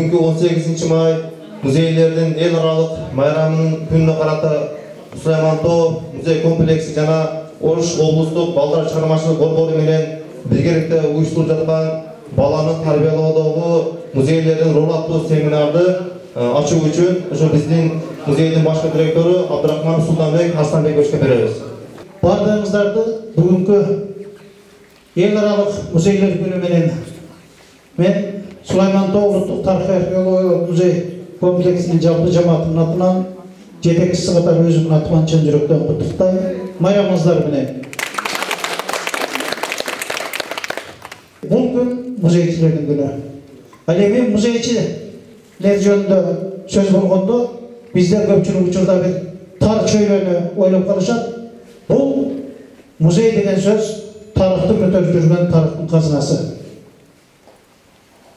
Бүгүнкү 18 май музейлердин эл аралык майрамынын күнүнө карата Сулаймантоо музей комплекси жана Ош облустук балдар чыгармачылык борбору менен биргеликте уюштуруп жаткан баланы тарбиялоодогу музейлердин ролу аттуу семинарды ачуу үчүн ошо биздин музейдин башкы директору Абдрахман Султанбек Арсланбековичке беребиз. Бардыгыңыздарды бүгүнкү эл аралык музейлер күнү менен мен Сулаймантоо улуттук тарыхый археологиялык музей комплексинин жалпы жамаатынын атынан жетекчиси катары өзүмдүн атыман чын жүрөктөн куттуктайм. Майрамыңыздар менен. Бул күн музейчилердин күнү. Ал эми музейчилер жөнүндө сөз болгондо биздер көпчүлүк учурда бир тар чөйрөнү ойлоп калышат. Бул музей деген сөз тарыхты көтөрүп жүргөн тарыхтын казынасы.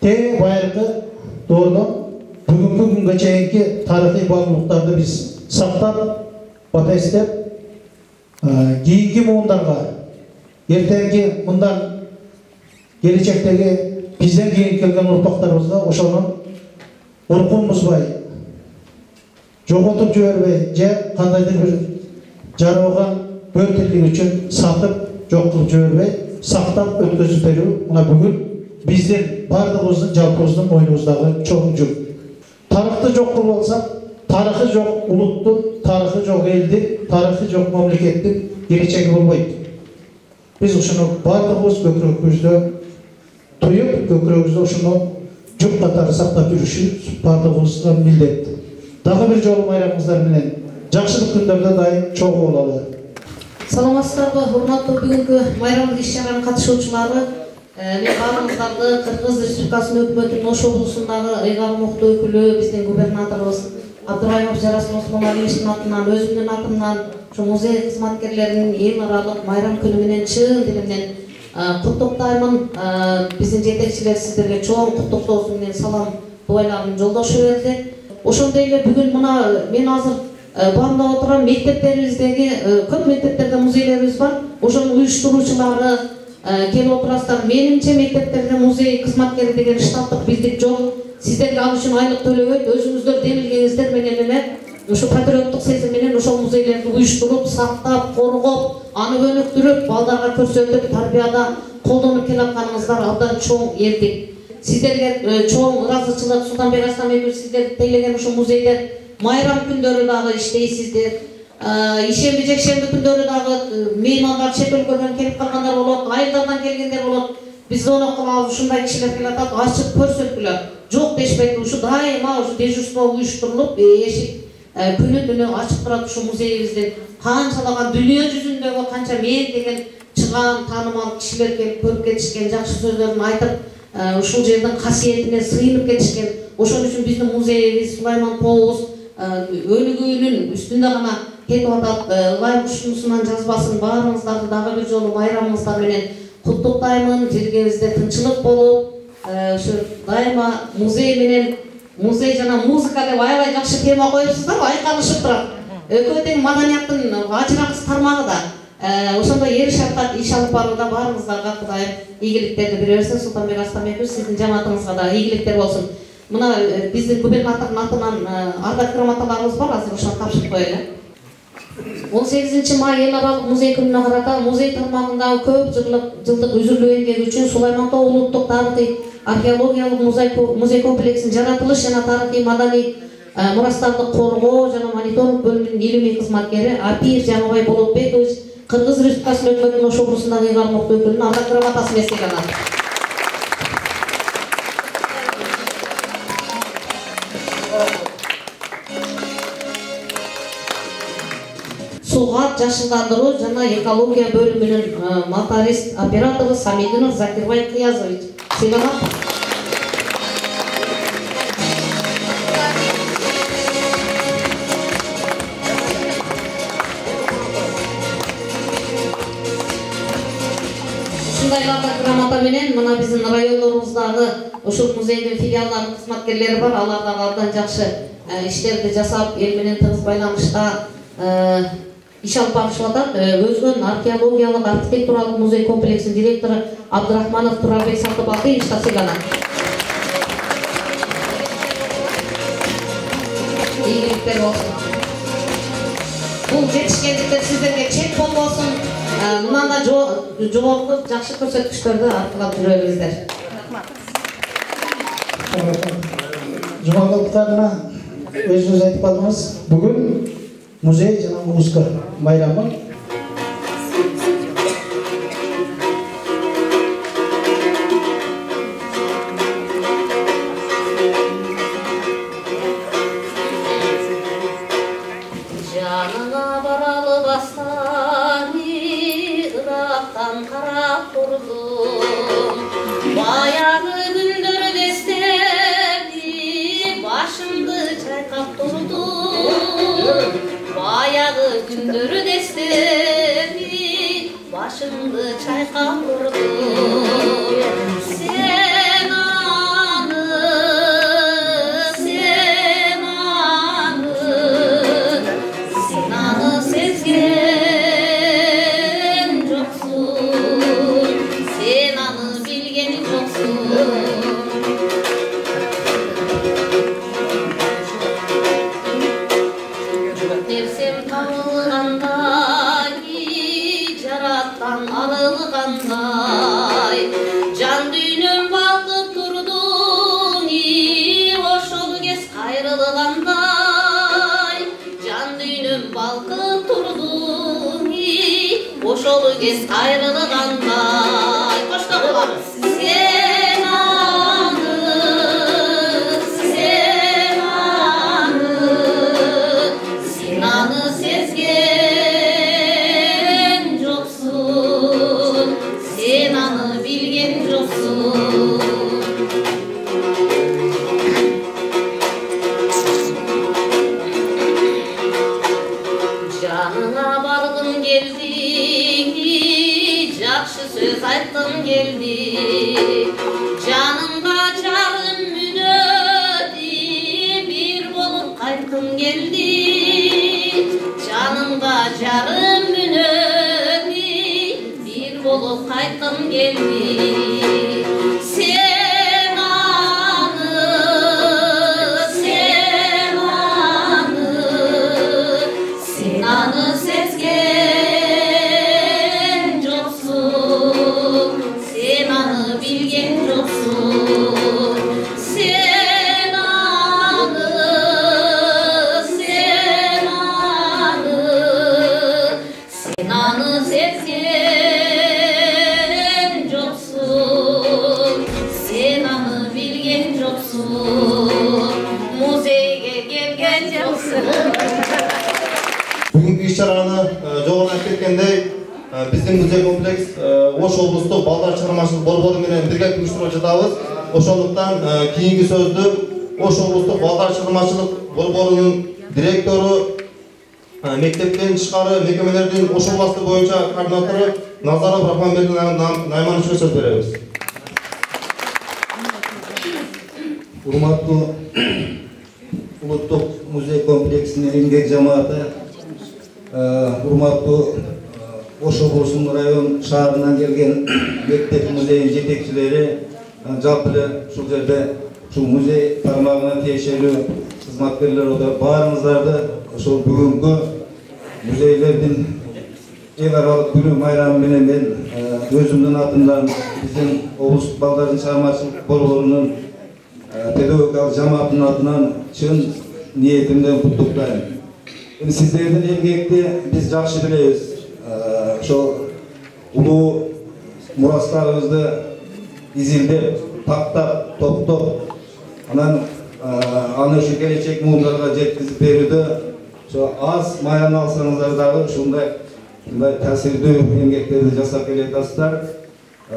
Байыркы доордон бүгүнкү күнгө чейинки тарыхый баалуулуктарды биз сактап, батестеп, кийинки муундарга, эртеңки мындан келечектеги бизден кийин келген урпактарыбызга ошонун уркун бузбай, жоготуп жибербей, же кандайдыр бир жарабаган бөлтирлик үчүн сатып, жок кылып жибербей, сактап өткөзүп берүү мына бүгүн биздин бардыгыбыздын жалпыбыздын мойнубуздагы чоң жүк. Тарыхты жок кылып алсак, тарыхы жок улуттун, тарыхы жок элдин, тарыхы жок мамлекеттин келечеги болбойт. Биз ушуну бардыгыбыз көкүрөгүбүздө туюп, көкүрөгүбүздө ушуну жүк катары сактап жүрүшүбүз бардыгыбызга милдет. Дагы бир жолу майрамыңыздар менен жакшылык күндөрдө дайым чогуу болалы. Саламатсыздарбы, урматтуу бүгүнкү майрамдык иш-чаранын катышуучулары. Мен баарыңыздарды Кыргыз Республикасынын өкмөтүнүн Ош облусундагы ыйгарым өкүлү, биздин губернаторубуз Абдурайымов Жарасыл Осмоналиевичтин атынан, өзүмдүн атымдан, ушу музей кызматкерлеринин эл аралык майрам күнү менен чын дилимден куттуктаймын. Биздин жетекчилер сиздерге чоң куттуктоосу менен салам дубайларын жолдошуп берди. Ошондой эле бүгүн мына мен азыр баамдап отурам, мектептерибиздеги көп мектептерде музейлерибиз бар. Ошонун уюштуруучулары келип отурасыздар. Менимче мектептерде музей кызматкери деген штаттык биздик жок. Сиздерге ал үчүн айлык төлөбөйт. Өзүңүздөр демилгениңиздер менен эле ушу патриоттук сезим менен ошол музейлерди уюштуруп, сактап, коргоп, аны өнүктүрүп, балдарга көрсөтүп, тарбияда колдонуп келатканыңыздар абдан чоң эрдик. Сиздерге чоң ыраазычылык. Султанбек Арсланбекович, сиздерди тейлеген ушу музейдер майрам күндөрү дагы иштейсиздер. Ишемби жекшемби күндөрү дагы меймандар чет өлкөдөн келип калгандар болот, айылдардан келгендер болот. Биз оны кылабыз, ушундай кишилер келатат, ачып көрсөткүлө. Жок дешпейт, ушу дайыма ушу дежурство уюштурулуп, эшик күнү-түнү ачык турат ушу музейибиздин. Канчалаган дүйнө жүзүндөгү канча мен деген чыгаан таанымал кишилер келип көрүп кетишкен, жакшы сөздөрүн айтып, ушул жердин касиетине сыйынып кетишкен. Ошон үчүн биздин музейибиз, Сулаймантообуз өнүгүүнүн үстүндө гана кетип атат. Ылайык ушунусунан жазбасын. Баарыңыздарды дагы бир жолу майрамыңыздар менен куттуктаймын. Жергебизде тынчылык болуп, ушу дайыма музей менен музей жана музыка деп аябай жакшы тема коюпсуздар, айкалышып турат. Экөө тең маданияттын ажыракчы тармагы да. Ошондой эр шаркат иш алып барууда баарыңыздарга Кудай ийгиликтерди бере берсин. Султанбек Арсланбекович, сиздин жамаатыңызга да ийгиликтер болсун. Мына биздин губернатордун атынан ардак грамоталарыбыз бар, азыр ошону тапшырып коелу. 18 май эл аралык музей күнүнө карата музей тармагындагы көп жылдык үзүлүү эмгеги үчүн Сулаймантоо улуттук тарыхый археологиялык музей комплексинин жаратылыш жана тарыхый маданий мурастарды коргоо жана мониторинг бөлүмүнүн илимий кызматкери Апиев Жаныбай Болотбекович Кыргыз Республикасынын өкмөтүнүн Ош облусундагы ыйгарым өкүлүнүн ардак грамотасын эстеген. Сууга жашылдандыруу жана экология бөлүмүнүн моторист оператору Самидинов Закирбай Кыязович сыйлаган. Ушундайларда грамота менен мына биздин райондорубуздагы ушул музейдин филиалдарынын кызматкерлери бар. Алар дагы абдан жакшы иштерди жасап, эл менен тыгыз байланышта иш алып барышып атат. Өзгөн археологиялык архитектуралык музей комплексинин директору Абдурахманов Турабек Сатыбалдиевич да сыйланат. ийгиликтер болсун. Бул жетишкендиктер сиздерге чек болбосун. Мындан да жогорку жакшы көрсөткүчтөрдү аркылап жүрө бериңиздер. Жумалдыктарына өзүңүз айтып калдыңыз. Бүгүн музей жана музыка майрамы. Жанына баралы бастани, ырактан карап турдум. Баягы күндөрдү эстеди, башымды чайкап турдум. Баягы күндөрдү эстеди, башымды чайкап турдум. Сен аны сезген жоксуң, сен аны билген жоксуң. Нерсем табылгандай, жараттан алылгандай, жан дүйнөм балкып турдуң, ошол кез кайрылгандай. Жан дүйнөм балкып турдуң, ошол кез кайрылгандай. Коштогула. Сен аны сезген жоксуң, сен аны билген жоксуң. Жанына баргым келди, жакшы сөз айткым келди. Жанымга жарым мүнөдү, бир болуп кайткым келди. Жанымга жарым мүнөдү, бир болуп кайткым келди. Сен аны сезген жоксуң, сен аны билген жоксуң. Сен аны сезген жоксуң, сен аны билген жоксуң. Музейге келген жоксуң. Бүгүнкү иш-чараны жогоруда айтып кеткендей, биздин музей комплекс Ош облустук балдар чыгармачылык борбору менен бирге уюштуруп жатабыз. Ошондуктан кийинки сөздү Ош облустук балдар чыгармачылык борборунун директору, мектептен тышкары мекемелердин Ош областы боюнча координатору Назаров Рахманбек Наймановичке сөз беребиз. Урматтуу улуттук музей комплексинин эмгек жамааты, урматтуу Ош облусунун район шаарынан келген мектеп музейинин жетекчилери, жалпы эле ушул жерде ушул музей тармагына тиешелүү кызматкерлер отуруп, баарыңыздарды ошол бүгүнкү музейлердин эл аралык күнү майрамы менен мен өзүмдүн атымдан биздин облустук балдардын чыгармачылык борборунун педагогикалык жамаатынын атынан чын ниетимден куттуктайм. Сиздердин эмгекти биз жакшы билебиз. Ошол улуу мурастарыбызды изилдеп, тактап, топтоп, анан аны ушу келечек муундарга жеткизип берүүдө ошо аз маян алсаңыздар дагы ушундай таасирдүү эмгектерди жасап келатасыздар.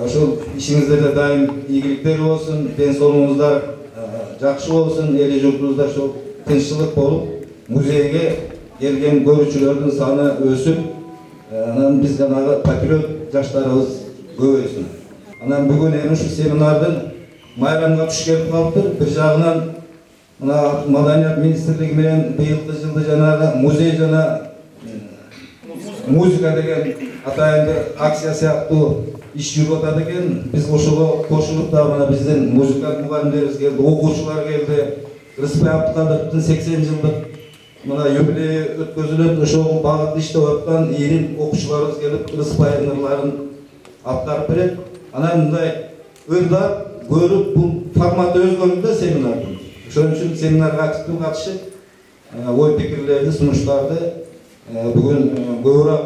Ошол ишиңиздерде дайым ийгиликтер болсун, ден соолугуңуздар жакшы болсун, эли журтубузда ошол тынччылык болуп, музейге келген көрүүчүлөрдүн саны өсүп, анан биз жанагы патриот жаштарыбыз көбөйсүн. Анан бүгүн эми ушу семинардын майрамга туш келип калыптыр. Бир жагынан мына Маданият министрлиги менен быйылкы жылды жанагы музей жана музыка деген атайынды акция сыяктуу иш жүрүп атат экен. Биз ошого кошулуп да мына биздин музыкалык мугалимдерибиз келди, окуучулар келди. Рыспай Абдыкадыровдун 80 жылдык мына юбилей өткөзүлөт, ошол багытта иштеп аткан ийрим окуучуларыбыз келип ырыс баяндарларын аткарып берет. Анан мындай ырдап көрүп бул форматы өзгөрдү семинардын. Ошон үчүн семинарга активдүү катышып, ой пикирлерди, сунуштарды бүгүн көбүрөөк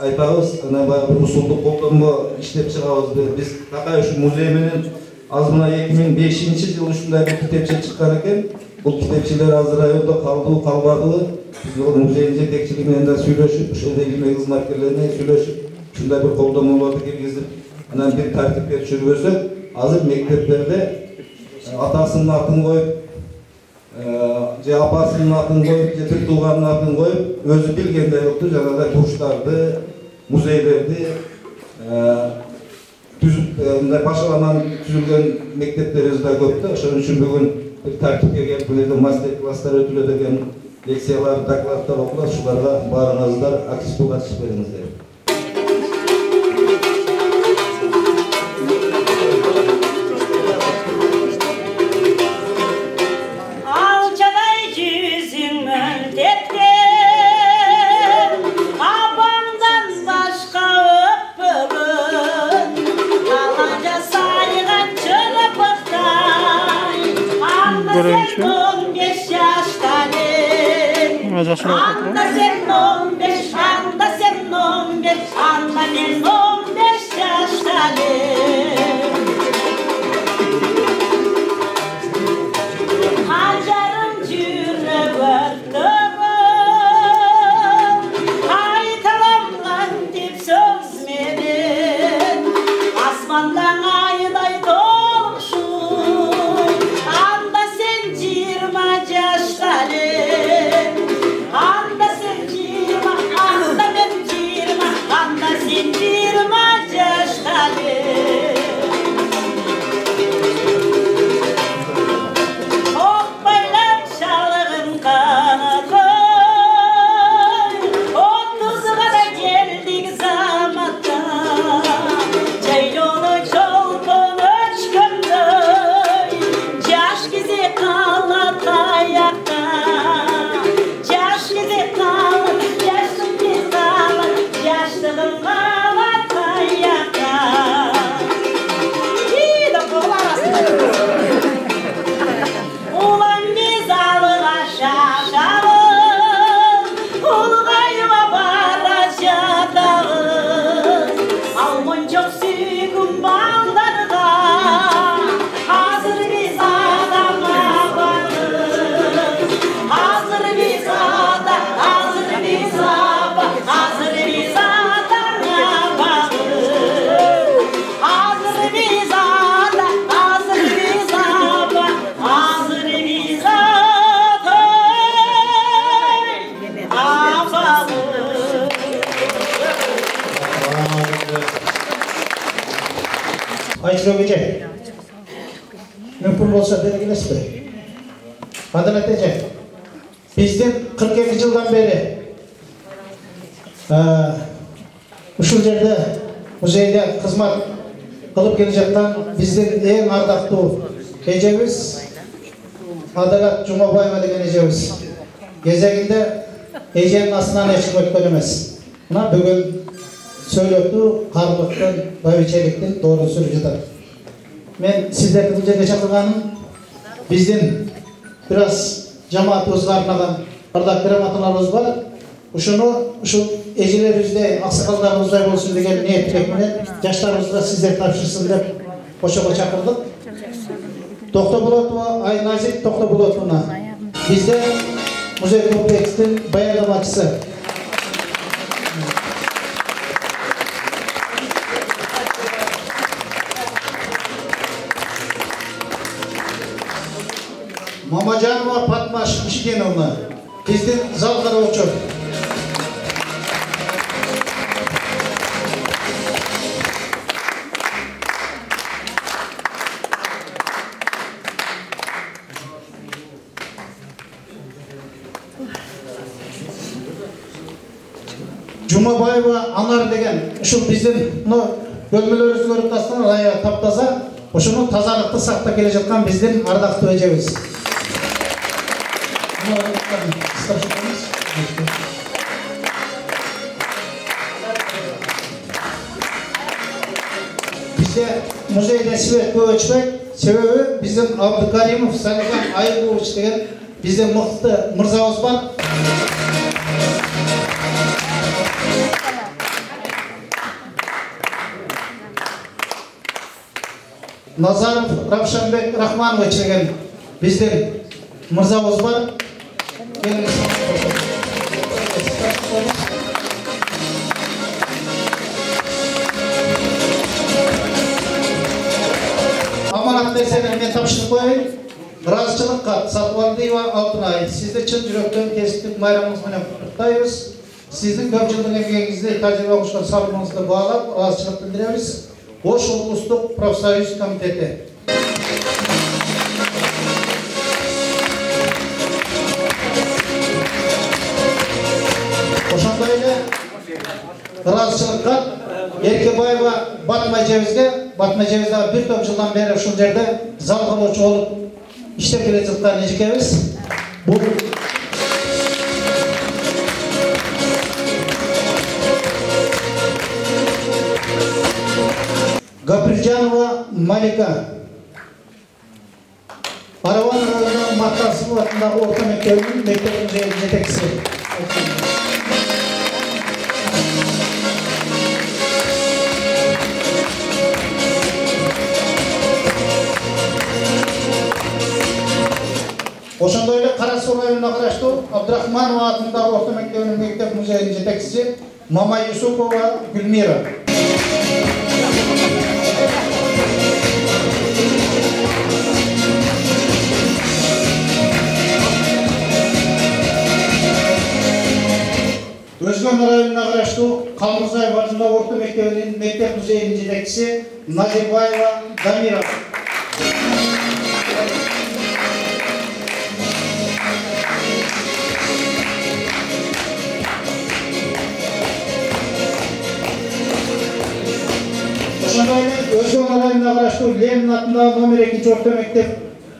айтабыз. Анан баягы бир усулдук колдонмо иштеп чыгабыз. Биз такай ушу музей менен аз мына 2005-жылы ушундай бир китепче чыккан экен. Бул китепчелер азыр райондо калдыбы, калбадыбы? Биз бул музейдин жетекчилиги менен да сүйлөшүп, ошол илимий кызматкерлерине сүйлөшүп, ушундай бир колдонмолорду киргизип, анан бир тартипке түшүрбөсөк, азыр мектептерде атасынын атын коюп, же апасынын атын коюп, же бир тууганын атын коюп, өзү билгендей болупту, жанагындай бурчтарды, музейлерди түзүп, мындай башаламан түзүлгөн мектептерибиз да көп да. Ошон үчүн бүгүн bir tartipke gelip bu yerden master klaslar ötülediğin leksiyalar, daklatlar okular, şularga barınızlar, aktif bu katışıp verimizler. Anda sen 15, anda sen 15, anda ben 15 yaşlarım. Hacarım cürre vardım, aytalamlan dip söz verin, asmandan ayday dolmuşum, anda sen 20 yaşlarım. Anda sen girme, anda ben girme, anda sen girme yaşları. Hoppaylar çalığın kanadı, 30'a da geldik zamanda. Ceylonu çolkun öçkündü, yaş gizi kalat ayakta. Ayşe Gece, mümkün olsa belirginiz mi? Adalet Ece, bizden 42 yıldan beri uşul yerde muzeyde hizmet kılıp gelecekten bizden en ardaklı ecemiz Adalet Cumabayeva degen ecemiz. Gezeginde ecenin aslından eşlik ötkönемес. Buna bugün söylöptü, karlıktan, bayviçelikten doğru sürücüden. Ben sizlerden bu жерге çakırganım, bizden biraz cemaatımızlarından bardak gramatalarımız var. Şu ecelerimizdey, aksakallarımızday olsun degen niyet bilekmenen, yaşlarımızda sizler tapşırsın dep koşuğa çakırdık. Toktobulotova, Aynazik Toktobulotovna. Bizde muzey kompleksinin bayarlamacısı. Mamacanova Fatma Şişkenovna, bizden zal karavukçu. Cumabayeva Anar degen, şu bizden bölmelörüzü görüp tastan raya taptaza, şunu tazalıkta sakta gelecekten bizden ardaklı ecemiz. Bizde muzeyde sebep көп өчпейді. Себебі біздің Абдыкаримов Салихан Айбулович деген бізде мықты мырзабыз бар. Назаров Равшанбек Рахманович деген біздің мырзабыз бар. Аманат десеңіз мен тапшырып қояйын. Разышылыққа Сатыбалдиева Алтынай, сізді шын жүректен кесіптік майрамыңызбен құттықтаймыз. Сіздің көп жылдың еңбегіңізде тәжірибе алушылар сабырыңызды бағалап, разышылық білдіреміз. Ош облыстық профсоюз комитеті. Ошондой разышылыққа Еркебаева Батмай Жевізде бір топ жылдан бері ушул жерде зал кылуучу болуп иштеп келе жаткан эжекебиз. Бул Гаприлжанова Малика, Араван районунун Мактасов атындагы орто мектебинин мектеп музейинин жетекчиси. Ошондой эле Кара Суу районуна караштуу Абдрахманова атындагы орто мектебинин мектеп музейинин жетекчиси Мамай Юсупова Гүлмира. Өзгөн районуна караштуу Калмырзаев атындагы орто мектебинин мектеп музейинин жетекчиси Назибаева Дамира. Өзгөн районуна караштуу Ленин атындагы номер 2 орто мектеп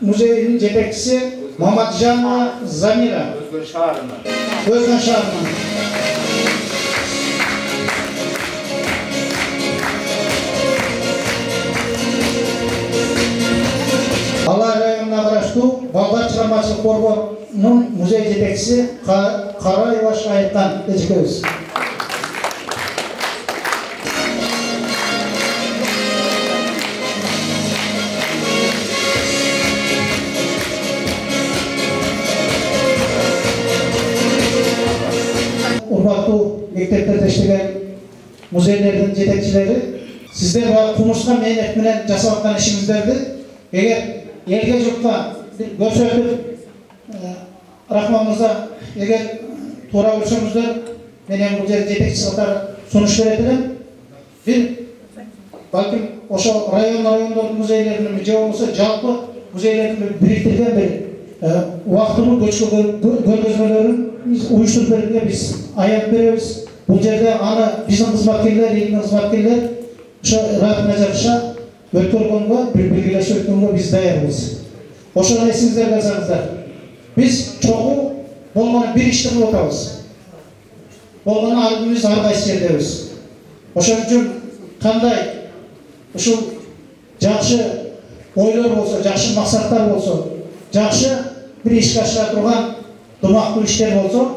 музейинин жетекчиси Маматжанова Замира. Өзгөн шаарынан. Алай районуна караштуу балдар чыгармачылык коргоонун музей жетекчиси Караева Шайкан эжекебиз. Урматтуу мектептерде иштеген музейлердин жетекчилери, сиздер баары кумурска мээнет менен жасап аткан ишиңиздерди эгер элге журтка көрсөтүп, Рахман мырза, эгер туура көрсөңүздөр, мен бул жерде жетекчи катары сунуш берет элем. Бир балким ошо райондордун музейлеринин же болбосо жалпы музейлердин бириктирген бир убактылуу көргөзмөлөрүн уюштуруп берүүгө биз аянт беребиз. Бул жерде аны биздин кызматкерлер, элдин кызматкерлер ошо ратына жараша өткөргөнгө, бир биргелешип өткөнгө биз даярбыз. Ошону эсиңиздерге алсаңыздар. Биз чогуу болгону бир ишти кылып атабыз. Болгону алдыбыз ар кайсы жердебиз. Ошон үчүн кандай ушул жакшы ойлор болсо, жакшы максаттар болсо, жакшы бир ишке ашыра турган думактуу иштер болсо,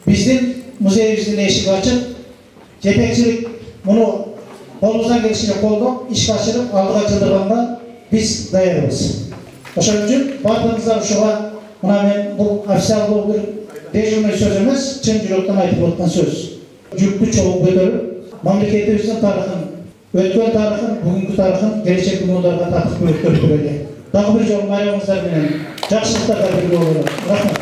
биздин музейибиздин эшиги ачык. Жетекчилик муну колубуздан келишинче колдоп, ишке ашырып, алдыга жылдырганга биз даярбыз. Ошон үчүн баардыгыңыздар ушуга мына мен бул официалдуу бир дежурный сөз эмес, чын жүрөктөн айтып аткан сөз. Жүктү чогуу көтөрүп, мамлекетибиздин тарыхын, өткөн тарыхын, бүгүнкү тарыхын келечек муундарга татык өткөрүп берели. Дагы бир жолу майрамыңыздар менен жакшылыктарга бирге бололу. Рахмат.